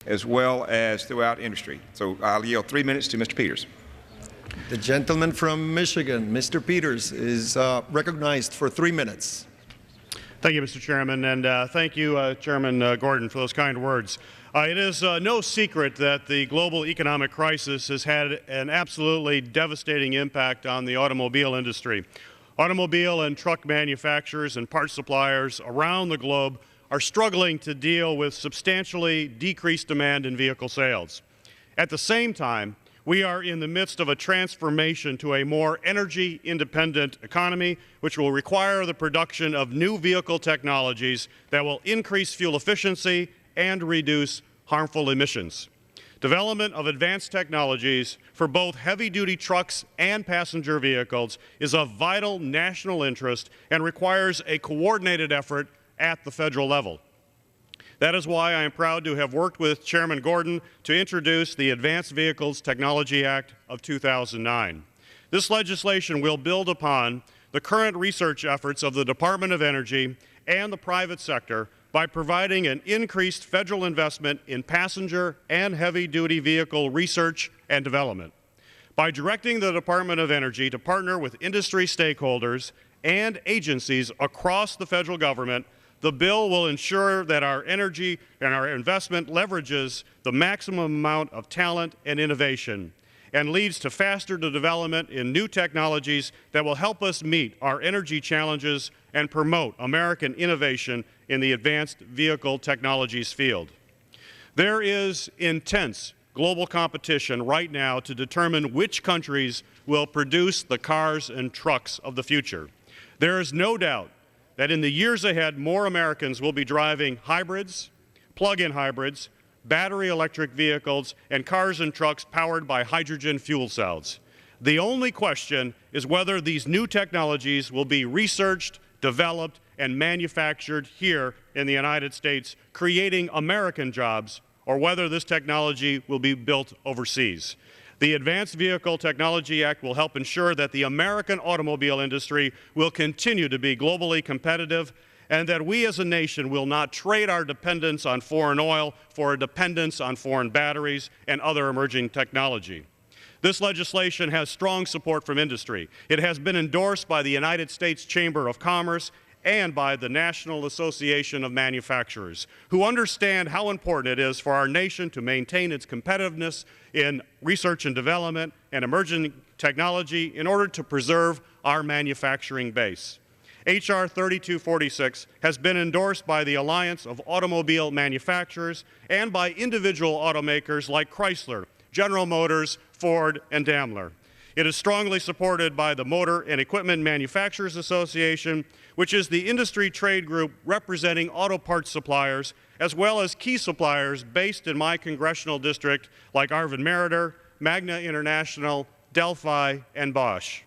as well as throughout industry. So I'll yield 3 minutes to Mr. Peters. The gentleman from Michigan, Mr. Peters, is recognized for 3 minutes. Thank you, Mr. Chairman, and thank you, Chairman Gordon, for those kind words. It is no secret that the global economic crisis has had an absolutely devastating impact on the automobile industry. Automobile and truck manufacturers and parts suppliers around the globe are struggling to deal with substantially decreased demand in vehicle sales. At the same time, we are in the midst of a transformation to a more energy-independent economy, which will require the production of new vehicle technologies that will increase fuel efficiency and reduce harmful emissions. Development of advanced technologies for both heavy-duty trucks and passenger vehicles is of vital national interest and requires a coordinated effort at the federal level. That is why I am proud to have worked with Chairman Gordon to introduce the Advanced Vehicles Technology Act of 2009. This legislation will build upon the current research efforts of the Department of Energy and the private sector by providing an increased federal investment in passenger and heavy-duty vehicle research and development. By directing the Department of Energy to partner with industry stakeholders and agencies across the federal government, the bill will ensure that our energy and our investment leverages the maximum amount of talent and innovation and leads to faster development in new technologies that will help us meet our energy challenges and promote American innovation in the advanced vehicle technologies field. There is intense global competition right now to determine which countries will produce the cars and trucks of the future. There is no doubt that in the years ahead, more Americans will be driving hybrids, plug-in hybrids, battery electric vehicles, and cars and trucks powered by hydrogen fuel cells. The only question is whether these new technologies will be researched, developed, and manufactured here in the United States, creating American jobs, or whether this technology will be built overseas. The Advanced Vehicle Technology Act will help ensure that the American automobile industry will continue to be globally competitive and that we as a nation will not trade our dependence on foreign oil for a dependence on foreign batteries and other emerging technology. This legislation has strong support from industry. It has been endorsed by the United States Chamber of Commerce and by the National Association of Manufacturers, who understand how important it is for our nation to maintain its competitiveness in research and development and emerging technology in order to preserve our manufacturing base. H.R. 3246 has been endorsed by the Alliance of Automobile Manufacturers and by individual automakers like Chrysler, General Motors, Ford, and Daimler. It is strongly supported by the Motor and Equipment Manufacturers Association, which is the industry trade group representing auto parts suppliers, as well as key suppliers based in my congressional district like Arvind Meritor, Magna International, Delphi, and Bosch.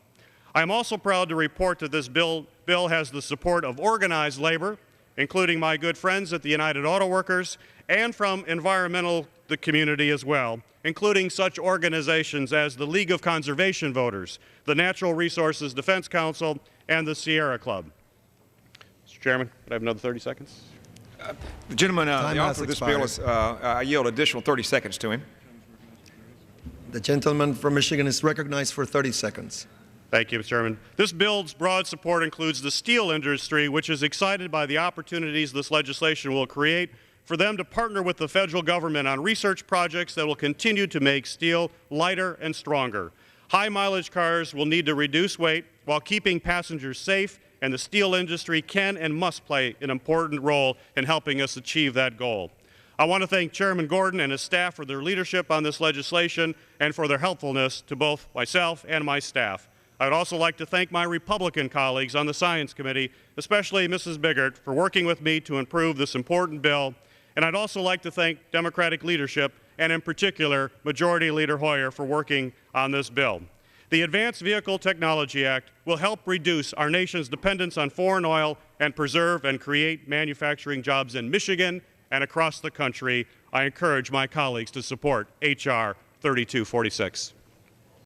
I am also proud to report that this bill has the support of organized labor, including my good friends at the United Auto Workers, and from the community as well, including such organizations as the League of Conservation Voters, the Natural Resources Defense Council, and the Sierra Club. Mr. Chairman, could I have another 30 seconds? The gentleman, the author of this bill, I yield additional 30 seconds to him. The gentleman from Michigan is recognized for 30 seconds. Thank you, Mr. Chairman. This bill's broad support includes the steel industry, which is excited by the opportunities this legislation will create for them to partner with the federal government on research projects that will continue to make steel lighter and stronger. High-mileage cars will need to reduce weight while keeping passengers safe, and the steel industry can and must play an important role in helping us achieve that goal. I want to thank Chairman Gordon and his staff for their leadership on this legislation and for their helpfulness to both myself and my staff. I would also like to thank my Republican colleagues on the Science Committee, especially Mrs. Biggert, for working with me to improve this important bill. And I'd also like to thank Democratic leadership, and in particular, Majority Leader Hoyer, for working on this bill. The Advanced Vehicle Technology Act will help reduce our nation's dependence on foreign oil and preserve and create manufacturing jobs in Michigan and across the country. I encourage my colleagues to support H.R. 3246.